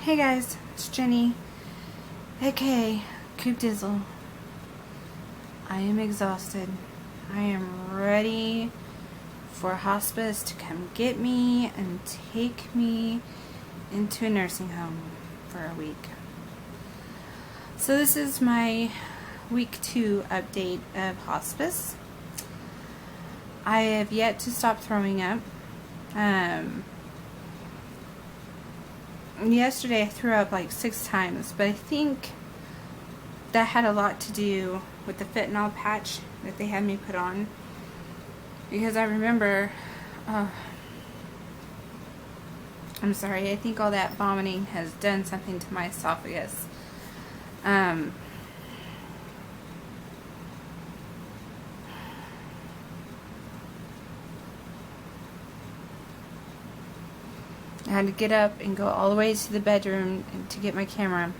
Hey guys, it's Jenny, aka Coop Dizzle. I am exhausted. I am ready for hospice to come get me and take me into a nursing home for a week. So this is my week 2 update of hospice. I have yet to stop throwing up. Yesterday I threw up like 6 times, but I think that had a lot to do with the fentanyl patch that they had me put on, because I remember I'm sorry, I think all that vomiting has done something to my esophagus. I had to get up and go all the way to the bedroom to get my camera.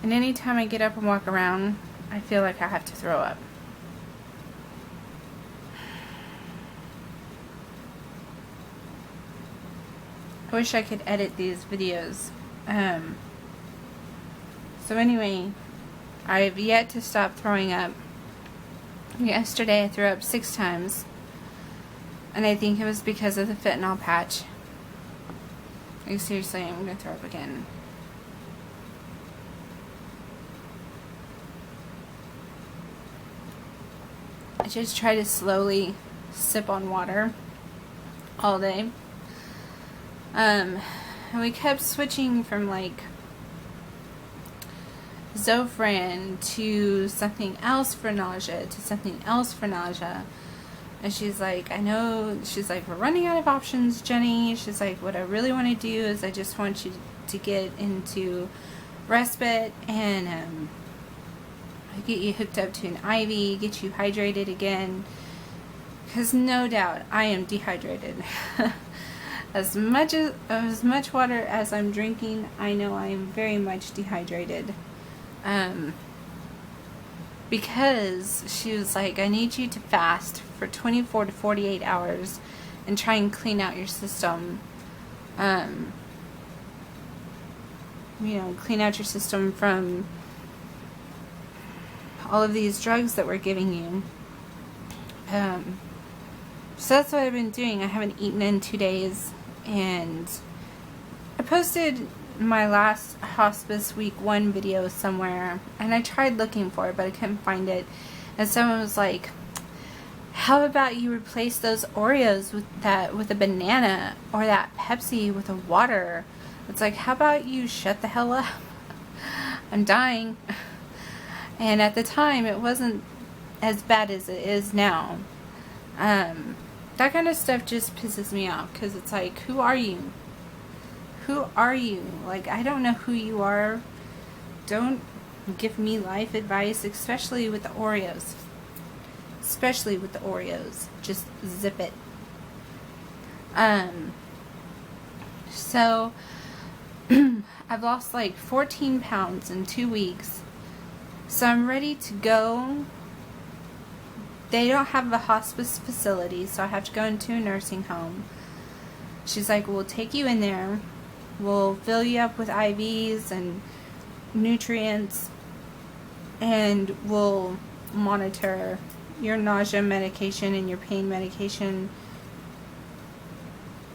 And anytime I get up and walk around, I feel like I have to throw up. I wish I could edit these videos. So anyway, I've yet to stop throwing up. Yesterday I threw up 6 times. And I think it was because of the fentanyl patch. Like, seriously, I'm going to throw up again. I just try to slowly sip on water all day. And we kept switching from like Zofran to something else for nausea to something else for nausea. And she's like, I know, she's like, we're running out of options, Jenny. She's like, what I really want to do is I just want you to get into respite and get you hooked up to an IV, get you hydrated again. Because no doubt, I am dehydrated. As much water as I'm drinking, I know I am very much dehydrated. Because she was like, I need you to fast for 24 to 48 hours and try and clean out your system. Clean out your system from all of these drugs that we're giving you. So that's what I've been doing. I haven't eaten in 2 days, and I posted my last hospice week 1 video somewhere, and I tried looking for it, but I couldn't find it. And someone was like, how about you replace those Oreos with a banana, or that Pepsi with a water? It's like, how about you shut the hell up? I'm dying. And at the time it wasn't as bad as it is now. That kind of stuff just pisses me off, because it's like, who are you? Who are you? Like, I don't know who you are. Don't give me life advice, especially with the Oreos. Especially with the Oreos. Just zip it. So, I've lost like 14 pounds in 2 weeks. So I'm ready to go. They don't have a hospice facility, so I have to go into a nursing home. She's like, we'll take you in there. We'll fill you up with IVs and nutrients, and we'll monitor your nausea medication and your pain medication.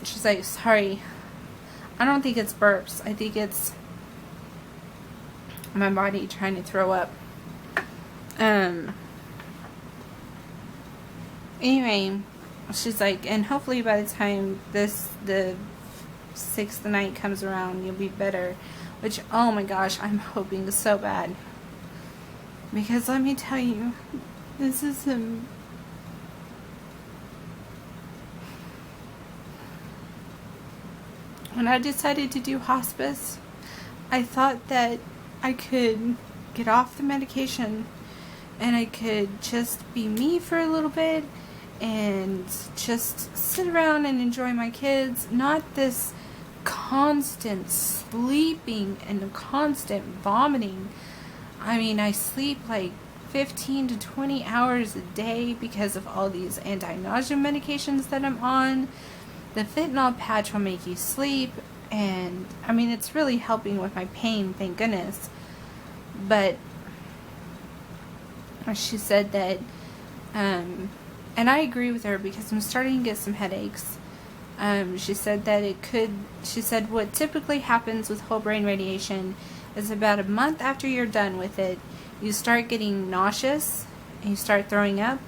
She's like, sorry, I don't think it's burps. I think it's my body trying to throw up. Anyway, she's like, and hopefully by the time the 6th night comes around, you'll be better. Which, oh my gosh, I'm hoping so bad. Because let me tell you, this is when I decided to do hospice, I thought that I could get off the medication and I could just be me for a little bit and just sit around and enjoy my kids. Not this constant sleeping and constant vomiting. I mean, I sleep like 15 to 20 hours a day because of all these anti-nausea medications that I'm on. The fentanyl patch will make you sleep, And I mean, it's really helping with my pain, thank goodness. But she said that, and I agree with her because I'm starting to get some headaches. She said that she said what typically happens with whole brain radiation is about a month after you're done with it, you start getting nauseous, and you start throwing up,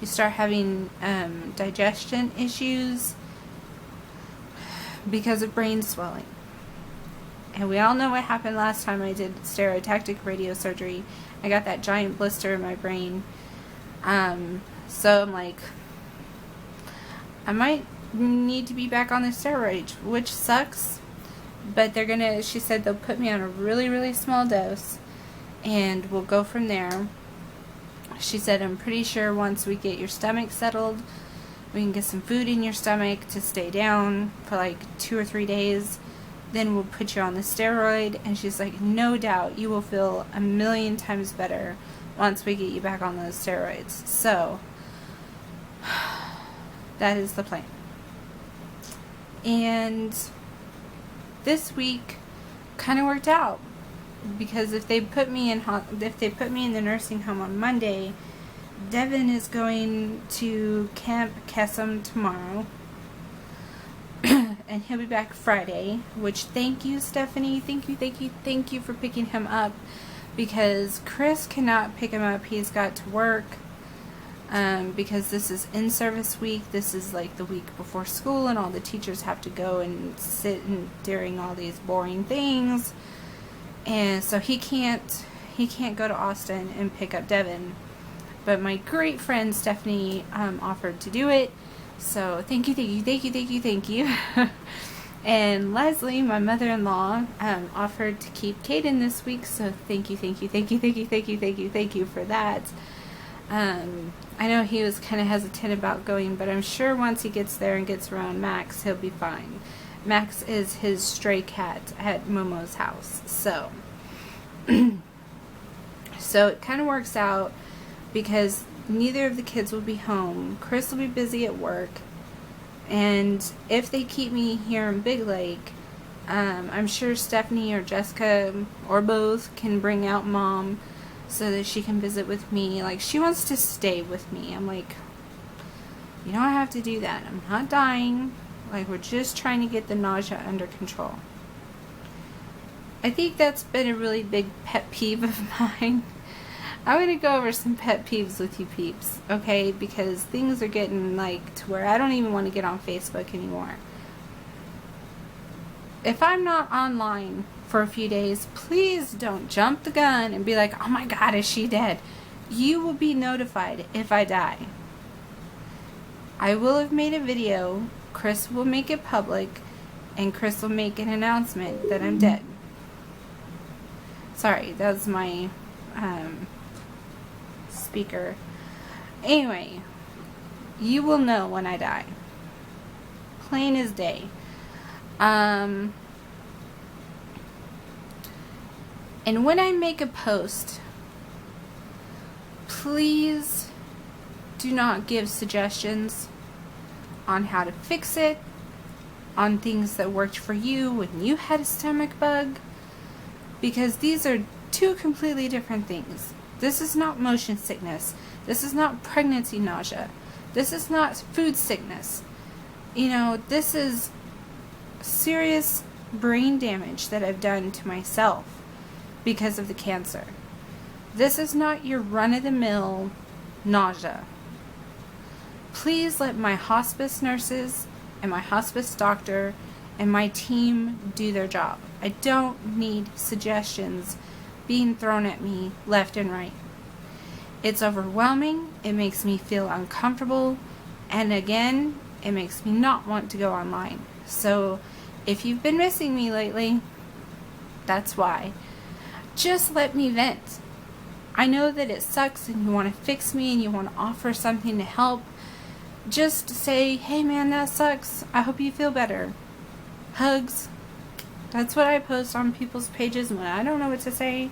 you start having digestion issues because of brain swelling. And we all know what happened last time I did stereotactic radiosurgery. I got that giant blister in my brain. So I'm like, I might need to be back on the steroids, which sucks. But she said they'll put me on a really, really small dose, and we'll go from there. She said, I'm pretty sure once we get your stomach settled, we can get some food in your stomach to stay down for like 2 or 3 days. Then we'll put you on the steroid. And she's like, no doubt you will feel 1,000,000 times better once we get you back on those steroids. So, that is the plan. And this week kind of worked out, because if they put me in the nursing home on Monday, Devin is going to Camp Kesem tomorrow, and he'll be back Friday. Which, thank you, Stephanie. Thank you for picking him up, because Chris cannot pick him up. He's got to work. Because this is in-service week. This is like the week before school, and all the teachers have to go and sit during all these boring things. And so he can't go to Austin and pick up Devin. But my great friend Stephanie offered to do it. So thank you. And Leslie, my mother-in-law, offered to keep Caden this week. So thank you for that. I know he was kind of hesitant about going, but I'm sure once he gets there and gets around Max, he'll be fine. Max is his stray cat at Momo's house. So it kind of works out, because neither of the kids will be home. Chris will be busy at work. And if they keep me here in Big Lake, I'm sure Stephanie or Jessica or both can bring out Mom so that she can visit with me. Like, she wants to stay with me. I'm like, you don't have to do that. I'm not dying. Like, we're just trying to get the nausea under control. I think that's been a really big pet peeve of mine. I'm going to go over some pet peeves with you peeps, okay? Because things are getting, like, to where I don't even want to get on Facebook anymore. If I'm not online for a few days, please don't jump the gun and be like, oh my God, is she dead? You will be notified if I die. I will have made a video, Chris will make it public, and Chris will make an announcement that I'm dead. Sorry, that was my speaker. Anyway, you will know when I die. Plain as day. And when I make a post, please do not give suggestions on how to fix it, on things that worked for you when you had a stomach bug, because these are two completely different things. This is not motion sickness. This is not pregnancy nausea. This is not food sickness. You know, this is serious brain damage that I've done to myself because of the cancer. This is not your run-of-the-mill nausea. Please let my hospice nurses and my hospice doctor and my team do their job. I don't need suggestions being thrown at me left and right. It's overwhelming. It makes me feel uncomfortable. And again, it makes me not want to go online. So if you've been missing me lately, that's why. Just let me vent. I know that it sucks and you want to fix me and you want to offer something to help. Just say, hey man, that sucks. I hope you feel better. Hugs. That's what I post on people's pages when I don't know what to say,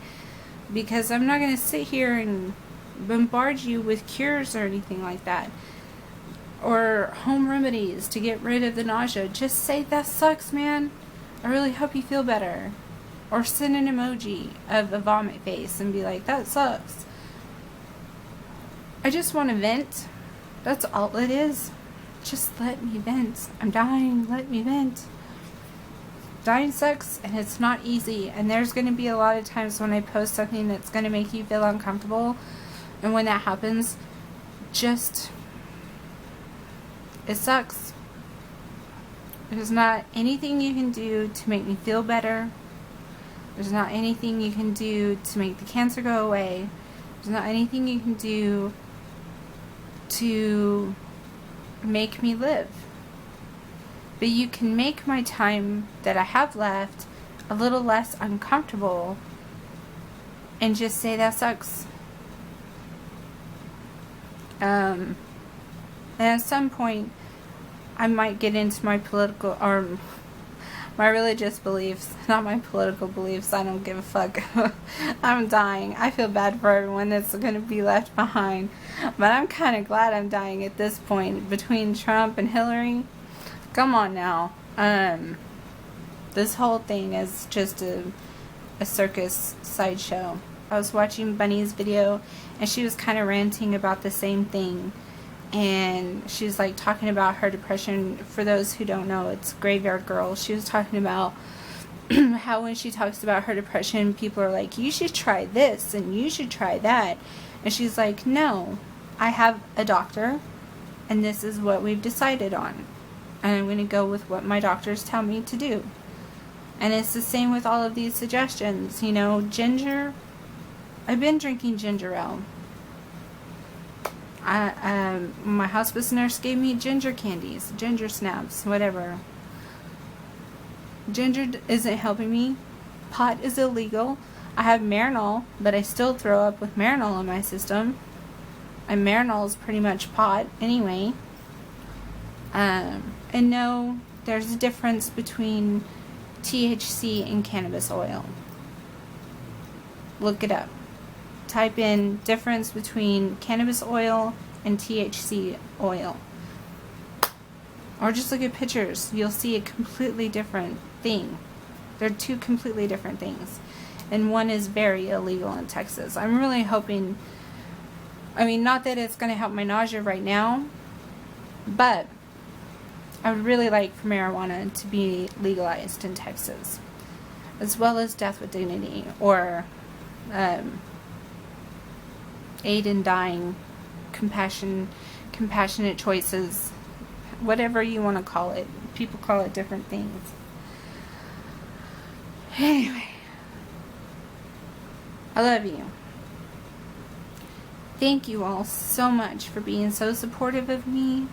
because I'm not going to sit here and bombard you with cures or anything like that, or home remedies to get rid of the nausea. Just say, that sucks, man. I really hope you feel better. Or send an emoji of a vomit face and be like, that sucks. I just want to vent. That's all it is. Just let me vent. I'm dying. Let me vent. Dying sucks, and it's not easy. And there's going to be a lot of times when I post something that's going to make you feel uncomfortable. And when that happens, it sucks. There's not anything you can do to make me feel better. There's not anything you can do to make the cancer go away. There's not anything you can do to make me live. But you can make my time that I have left a little less uncomfortable and just say that sucks. And at some point I might get into my political or my religious beliefs, not my political beliefs. I don't give a fuck. I'm dying. I feel bad for everyone that's going to be left behind. But I'm kind of glad I'm dying at this point. Between Trump and Hillary, come on now. This whole thing is just a circus sideshow. I was watching Bunny's video, and she was kind of ranting about the same thing. And she was like talking about her depression. For those who don't know, it's Graveyard Girl. She was talking about how when she talks about her depression, people are like, you should try this and you should try that. And she's like, no, I have a doctor and this is what we've decided on. And I'm going to go with what my doctors tell me to do. And it's the same with all of these suggestions. You know, ginger. I've been drinking ginger ale. My hospice nurse gave me ginger candies, ginger snaps, whatever. Ginger isn't helping me. Pot is illegal. I have Marinol, but I still throw up with Marinol in my system. And Marinol is pretty much pot anyway. And no, there's a difference between THC and cannabis oil. Look it up. Type in difference between cannabis oil and THC oil. Or just look at pictures. You'll see a completely different thing. They're two completely different things. And one is very illegal in Texas. I'm really hoping, I mean, not that it's going to help my nausea right now, but I would really like for marijuana to be legalized in Texas. As well as death with dignity, or aid in dying, compassionate choices, whatever you want to call it. People call it different things. Anyway, I love you. Thank you all so much for being so supportive of me.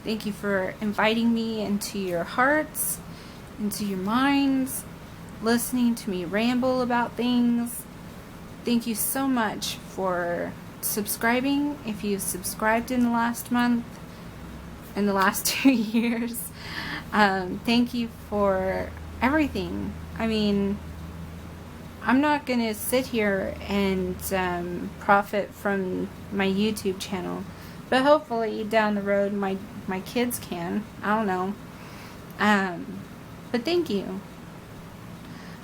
Thank you for inviting me into your hearts, into your minds, listening to me ramble about things. Thank you so much for subscribing. If you've subscribed in the last month, in the last 2 years, thank you for everything. I mean, I'm not going to sit here and profit from my YouTube channel, but hopefully down the road my kids can. I don't know. But thank you.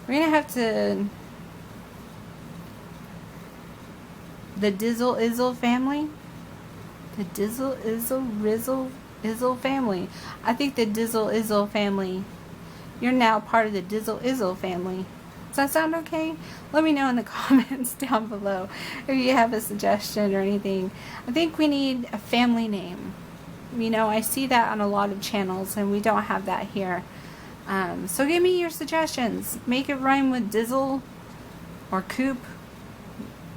We're going to have to... The Dizzle Izzle family. The Dizzle Izzle Rizzle family. I think the Dizzle Izzle family. You're now part of the Dizzle Izzle family. Does that sound okay? Let me know in the comments down below if you have a suggestion or anything. I think we need a family name. You know, I see that on a lot of channels and we don't have that here. So give me your suggestions. Make it rhyme with Dizzle or Coop.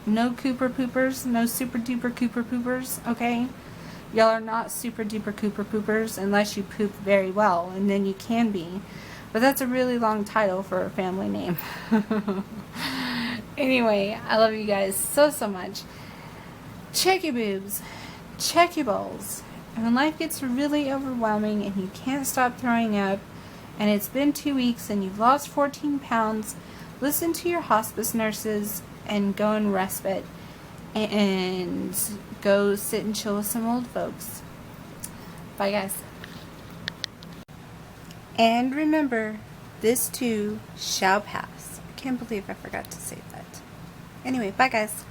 No Cooper Poopers. No Super Duper Cooper Poopers. Okay? Y'all are not Super Duper Cooper Poopers unless you poop very well, and then you can be. But that's a really long title for a family name. Anyway, I love you guys so much. Check your boobs. Check your balls. And when life gets really overwhelming and you can't stop throwing up, and it's been 2 weeks and you've lost 14 pounds, listen to your hospice nurses and go in respite and go sit and chill with some old folks. Bye guys. And remember, This too shall pass. I can't believe I forgot to say that. Anyway, bye guys.